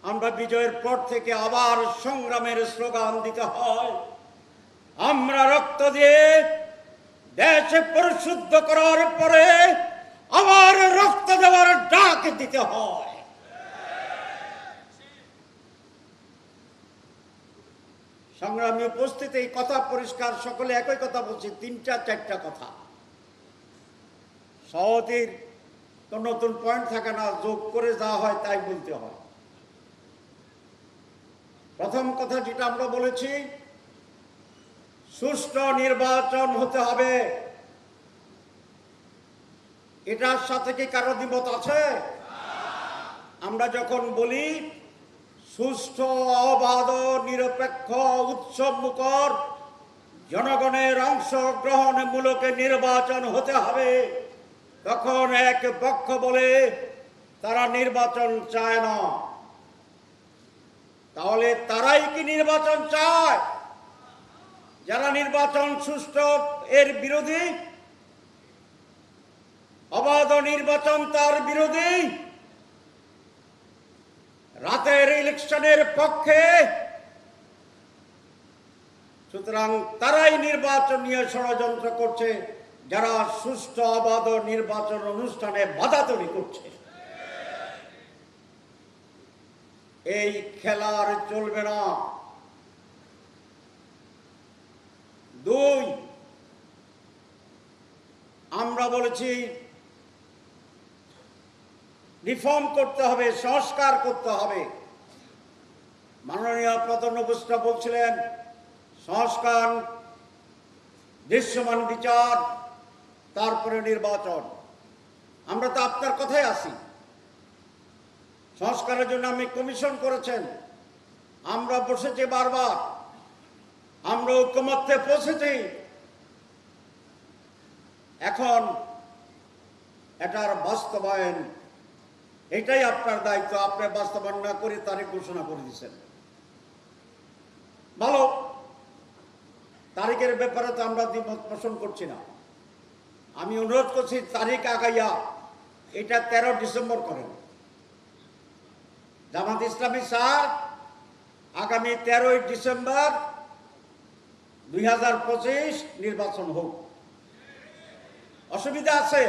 আমরা বিজয়ের পর থেকে আবার সংগ্রামের স্লোগান দিতে হয়। আমরা রক্ত দিয়ে দেশ পরিশুদ্ধ করার পরে আবার রক্ত দেওয়ার ডাক দিতে হয়। সংগ্রামী উপস্থিতি, এই কথা পরিষ্কার, সকলে একই কথা বলছি, তিনটা চারটা কথা। সহজের তো নতুন পয়েন্ট থাকে না, যোগ করে যা হয় তাই বলতে হয়। প্রথম কথা যেটা আমরা বলেছি, সুষ্ঠু নির্বাচন হতে হবে। এটার সাথে কি কারো দ্বিমত আছে? আমরা যখন বলি সুষ্ঠু, অবাধ, নিরপেক্ষ, উৎসবমুখর, জনগণের অংশগ্রহণমূলক নির্বাচন হতে হবে, তখন এক পক্ষ বলে তারা নির্বাচন চায় না। তাহলে তারাই কি নির্বাচন চায়? যারা নির্বাচন সুষ্ঠু এর বিরোধী, অবাধ নির্বাচন তার বিরোধী, রাতের ইলেকশনের পক্ষে, সুতরাং তারাই নির্বাচন নিয়ে ষড়যন্ত্র করছে, যারা সুষ্ঠু অবাধ নির্বাচন অনুষ্ঠানে বাধা তৈরি করছে। এই খেলা আর চলবে না। দুই, আমরা বলেছি রিফর্ম করতে হবে, সংস্কার করতে হবে। মাননীয় প্রধান উপদেষ্টা বলছিলেন সংস্কার, দৃশ্যমান বিচার, তারপরে নির্বাচন। আমরা তো আপনার কথাই আছি। সংস্কারের জন্য আমি কমিশন করেছেন, আমরা বসেছি বারবার, আমরা ঐক্যমত্যে পৌঁছেছি। এখন এটার বাস্তবায়ন, এটাই আপনার দায়িত্ব। আপনি বাস্তবায়ন না করে তারিখ ঘোষণা করে দিচ্ছেন, ভালো। তারিখের ব্যাপারে তো আমরা দ্বিমত পোষণ করছি না। আমি অনুরোধ করছি তারিখ আগাইয়া এটা 13 ডিসেম্বর করেন। জামাত ইসলামী স্যার আগামী 13 ডিসেম্বর 2025 নির্বাচন হোক। অসুবিধা আছে?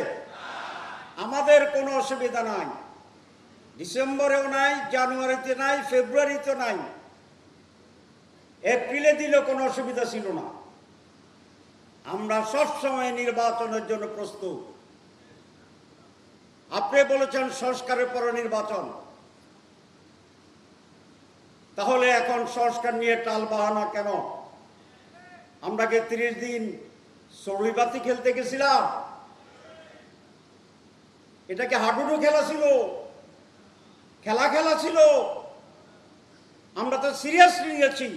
আমাদের কোনো অসুবিধা নাই। ডিসেম্বরেও নাই, জানুয়ারিতে নাই, ফেব্রুয়ারিতে নাই, এপ্রিলে দিলেও কোনো অসুবিধা ছিল না। আমরা সবসময় নির্বাচনের জন্য প্রস্তুত। আপনি বলেছেন সংস্কারের পরে নির্বাচন, তাহলে এখন সংস্কার নিয়ে টাল বাহানা কেন? আমরা কি 30 দিন চড়ুইবাতি খেলতে গেছিলাম? এটা কি হাডুডু খেলা ছিল? খেলা ছিল? আমরা তো সিরিয়াসলি নিয়েছি।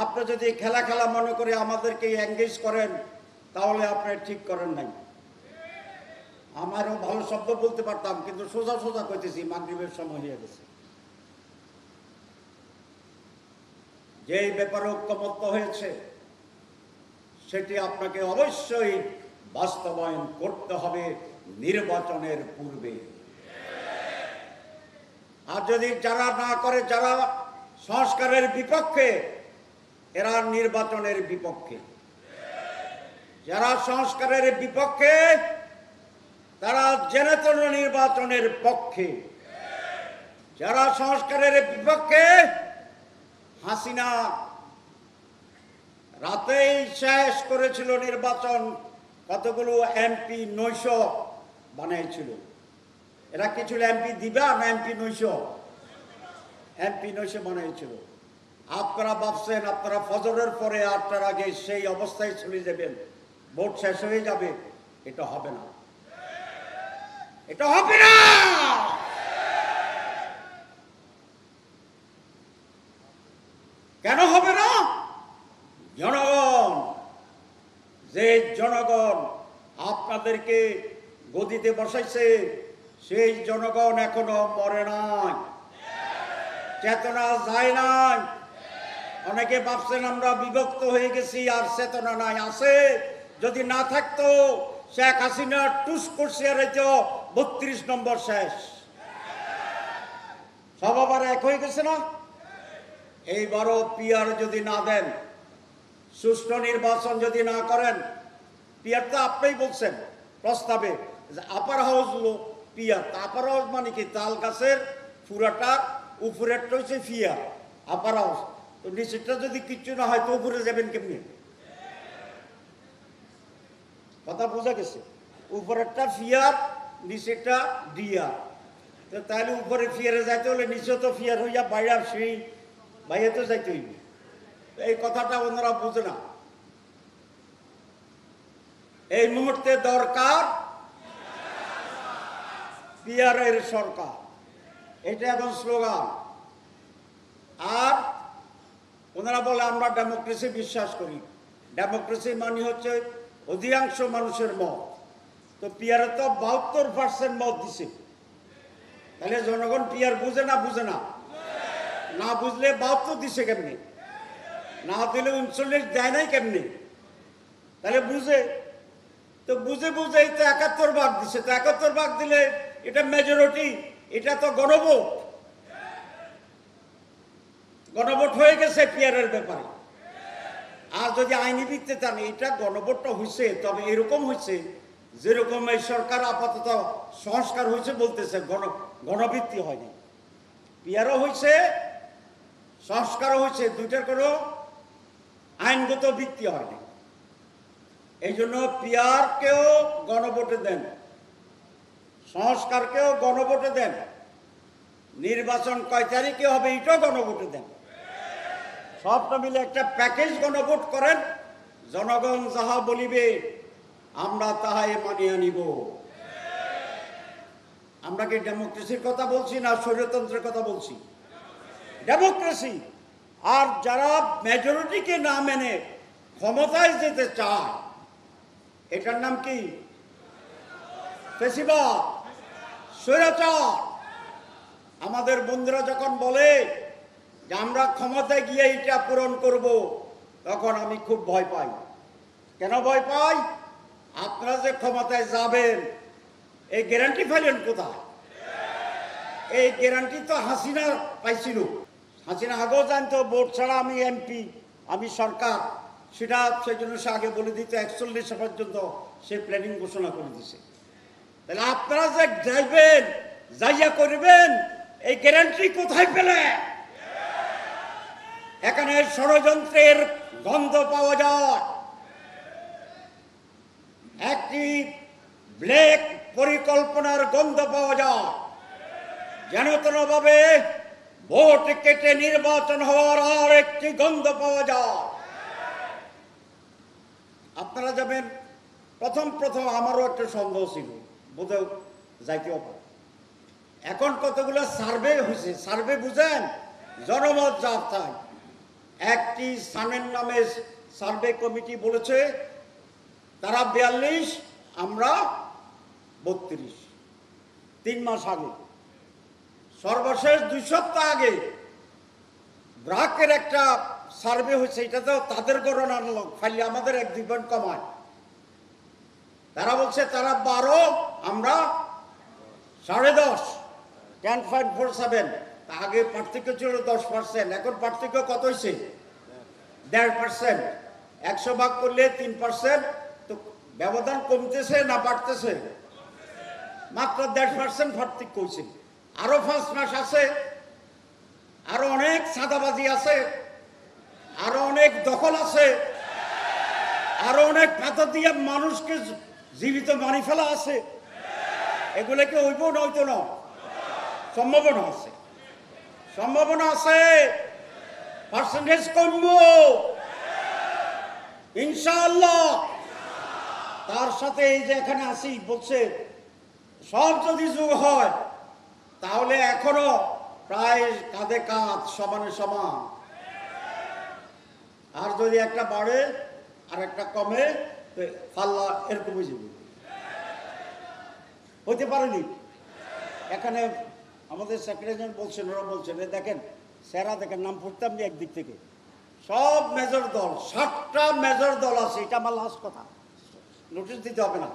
আপনি যদি খেলা মনে করে আমাদেরকে এঙ্গেজ করেন, তাহলে আপনি ঠিক করেন নাই। আমারও ভালো শব্দ বলতে পারতাম, কিন্তু সোজা কইতেছি, মাগরিবের সময় হয়ে গেছে। যেই ব্যাপারে ঐক্যমত্য হয়েছে সেটি আপনাকে অবশ্যই বাস্তবায়ন করতে হবে নির্বাচনের পূর্বে। আর যদি যারা না করে, যারা সংস্কারের বিপক্ষে, এরা নির্বাচনের বিপক্ষে। যারা সংস্কারের বিপক্ষে তারা জেনেতন নির্বাচনের পক্ষে। যারা সংস্কারের বিপক্ষে, হাসিনা রাতেই শেষ করেছিল নির্বাচন, কতগুলো এমপি 900 বানিয়েছিল। এরা কি ছিল এমপি দিবা না এমপি 900? এমপি 900 বানিয়েছিল। আপনারা ভাবছেন আপনারা ফজরের পরে 8টার আগে সেই অবস্থায় চলে যাবেন, ভোট শেষ হয়ে যাবে। এটা হবে না, এটা হবে না। কেন হবে না? জনগণ, যে জনগণ আপনাদেরকে গদিতে বসাইছে, সেই জনগণ এখনো মরে নাই, চেতনা যায় নাই। অনেকে ভাবছেন আমরা বিভক্ত হয়ে গেছি আর চেতনা নাই। আছে। যদি না থাকতো শেখ হাসিনা টুস করছে আর 32 নম্বর শেষ। সব আবার এক হয়ে গেছে না? এইবারও পিআর যদি না দেন, সুষ্ঠু নির্বাচন যদি না করেন, পিআর তো আপনিই বলছেন প্রস্তাবে আপার হাউস পিআর। আপার হাউস মানে কি? তাল গাছের পুরাটার উপরেরটা হচ্ছে পিআর, আপার হাউস। তো নিচেরটা যদি কিচ্ছু না হয় তো উপরে যাবেন কেমনি? কথা বোঝা গেছে? উপরেরটা পিআর, নিচেরটা ডিআর। তো তাহলে উপরে ফিয়ারে যাইতে হলে নিচে তো ফিয়ার হইয়া বাইরে সেই বাইরে তো যাইতে হইবে। এই কথাটা ওনারা বুঝে না। এই মুহূর্তে দরকার পিয়ারের সরকার, এটা এখন স্লোগান। আর ওনারা বলে আমরা ডেমোক্রেসি বিশ্বাস করি। ডেমোক্রেসি মানে হচ্ছে অধিকাংশ মানুষের মত। তো পিয়ারে তো 72% মত দিছে। তাহলে জনগণ পিয়ার বুঝে না? বুঝে না। না বুঝলে 72 দিছে কেমনি? না দিলে 39 দেয় নাই কেমনি? তাহলে বুঝে তো বুঝে বুঝেই তো 71 ভাগ দিছে। তো 71 ভাগ দিলে এটা মেজরিটি, এটা তো গণভোট। গণভোট হয়ে গেছে পিয়ারের ব্যাপারে। আর যদি আইনি ভিত্তিতে চান, এটা গণভোটটা হয়েছে, তবে এরকম হয়েছে যেরকম এই সরকার আপাতত সংস্কার হয়েছে বলতেছে, গণভিত্তি হয়নি। পিয়ারও হয়েছে, সংস্কারও হয়েছে, দুইটার কোনো আইনগত ভিত্তি হয়নি। এই জন্য পিয়ারকেও গণভোটে দেন, সংস্কারকেও গণভোটে দেন, নির্বাচন কয় তারিখে হবে এটাও গণভোটে দেন। সবটা মিলে একটা প্যাকেজ গণভোট করেন। জনগণ যাহা বলিবে আমরা তাহাই মানিয়ে নিব। আমরা কি ডেমোক্রেসির কথা বলছি না স্বৈরতন্ত্রের কথা বলছি? ডেমোক্রেসি। আর যারা মেজরিটিকে না মেনে ক্ষমতায় যেতে চায়, এটার নাম কি? ফ্যাসিবাদ, স্বৈরাচার। আমাদের বন্ধুরা যখন বলে যে আমরা ক্ষমতায় গিয়ে এটা পূরণ করব, তখন আমি খুব ভয় পাই। কেন ভয় পাই? আপনারা যে ক্ষমতায় যাবেন, এই গ্যারান্টি পাইলেন কোথায়? এই গ্যারান্টি তো হাসিনা পাইছিল। হাসিনা আগেও জানতো ভোট ছাড়া আমি এমপি, আমি সরকার, সেটা সেই জন্য সে আগে বলে দিত। 41 পর্যন্ত সে প্ল্যানিং ঘোষণা করে দিছে। তাহলে আপনারা যে যাইবেন, যাইয়া করবেন, এই গ্যারান্টি কোথায় পেলে? এখানে ষড়যন্ত্রের গন্ধ পাওয়া যায়, একটি ব্ল্যাক পরিকল্পনার গন্ধ পাওয়া যায়। যেন তেনভাবে ভোট কেটে নির্বাচন হওয়ার আর একটি গন্ধ পাওয়া যায়। আপনারা যাবেন, প্রথম আমারও একটা সন্দেহ ছিল, বোধহয় যাইতেও পারে। এখন কতগুলো সার্ভে হয়েছে, সার্ভে বুঝেন, জনমত যাত্রায় একটি সানের নামে সার্ভে কমিটি বলেছে তারা 42, আমরা 32। 3 মাস আগে, সর্বশেষ 2 সপ্তাহ আগে ব্রাকের একটা সার্ভে হয়েছে। এটা তো তাদের গণনা লোক, খালি আমাদের 1-2 পয়েন্ট কমায়। তারা বলছে তারা 12, আমরা 10.5, 10.47। আগে পার্থক্য ছিল 10%, এখন পার্থক্য কত হয়েছে? 1.5%। 100 ভাগ করলে 3%। তো ব্যবধান কমতেছে না বাড়তেছে? মাত্র 1.5% পার্থক্য হয়েছে। আরো 5 মাস আছে, আরো অনেক সাদাবাজি আছে, আরো অনেক দখল আছে, আরো অনেক পাথর দিয়ে মানুষকে জীবিত মারি ফেলা আছে। এগুলোকে হইব না? হইতো না? সম্ভাবনা আছে, সম্ভাবনা আছে। পার্সেন্টেজ কমব ইনশাআল্লাহ। তার সাথে এই যে এখানে আসি বলছে সব যদি যোগ হয় তাহলে এখনো প্রায় কাঁধে কাঁধ, সমানে সমান। আর যদি একটা বাড়ে আর একটা কমে, পাল্লা এরকম হয়ে যাবে। হইতে পারেনি। এখানে আমাদের সেক্রেটারি বলছেন, ওরা বলছেন, দেখেন স্যারা দেখেন, নাম পড়তাম যে একদিক থেকে সব মেজর দল, 7টা মেজর দল আছে। এটা আমার লাস্ট কথা, নোটিশ দিতে হবে না।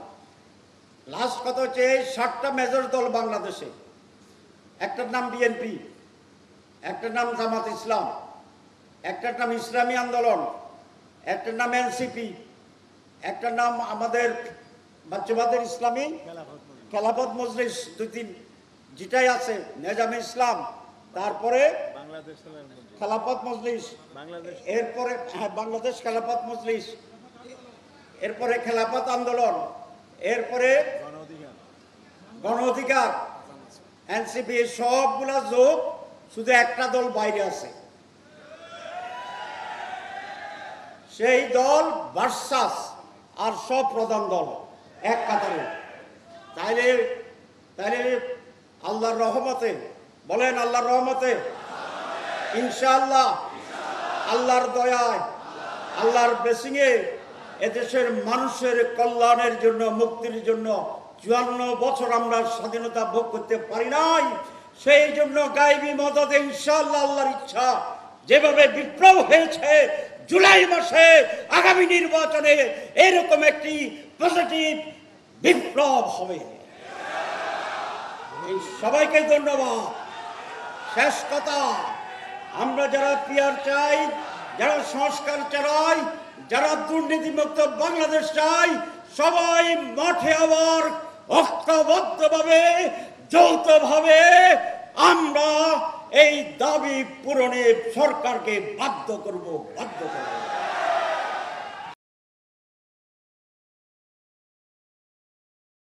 লাস্ট কথা হচ্ছে 7টা মেজর দল বাংলাদেশে। একটার নাম বিএনপি, একটার নাম জামাত ইসলাম, একটার নাম ইসলামী আন্দোলন, একটার নাম এনসিপি, একটার নাম আমাদের বাচ্চাবাদের ইসলামী খেলাফত মজলিস, দুই তিন যেটাই আছে, নেজামে ইসলাম, তারপরে খেলাফত মজলিস, এরপরে বাংলাদেশ খেলাফত মজলিস, এরপরে খেলাফত আন্দোলন, এরপরে গণ অধিকার, এনসিপি, সবগুলা যোগ, শুধু একটা দল বাইরে আছে, সেই দল ভার্সাস আর সব প্রধান দল এক কাতারে। তাইলে তাইলে আল্লাহর রহমতে, বলেন আল্লাহর রহমতে, ইনশাআল্লাহ, আল্লাহর দয়ায়, আল্লাহর ব্লেসিংয়ে এদেশের মানুষের কল্যাণের জন্য, মুক্তির জন্য 54 বছর আমরা স্বাধীনতা ভোগ করতে পারি নাই। সেই জন্য গায়বী মদদে ইনশাআল্লাহ, আল্লাহর ইচ্ছা, যেভাবে বিপ্লব হয়েছে জুলাই মাসে আগামী নির্বাচনে এরকম একটি পজিটিভ বিপ্লব হবে। এই সবাইকে ধন্যবাদ। শেষ কথা, আমরা যারা পিয়ার চাই, যারা সংস্কার চাই, যারা দুর্নীতিমুক্ত বাংলাদেশ চাই, সবাই মাঠে আবার ঐক্যবদ্ধভাবে, যৌথভাবে আমরা এই দাবি পূরণে সরকারকে বাধ্য করব।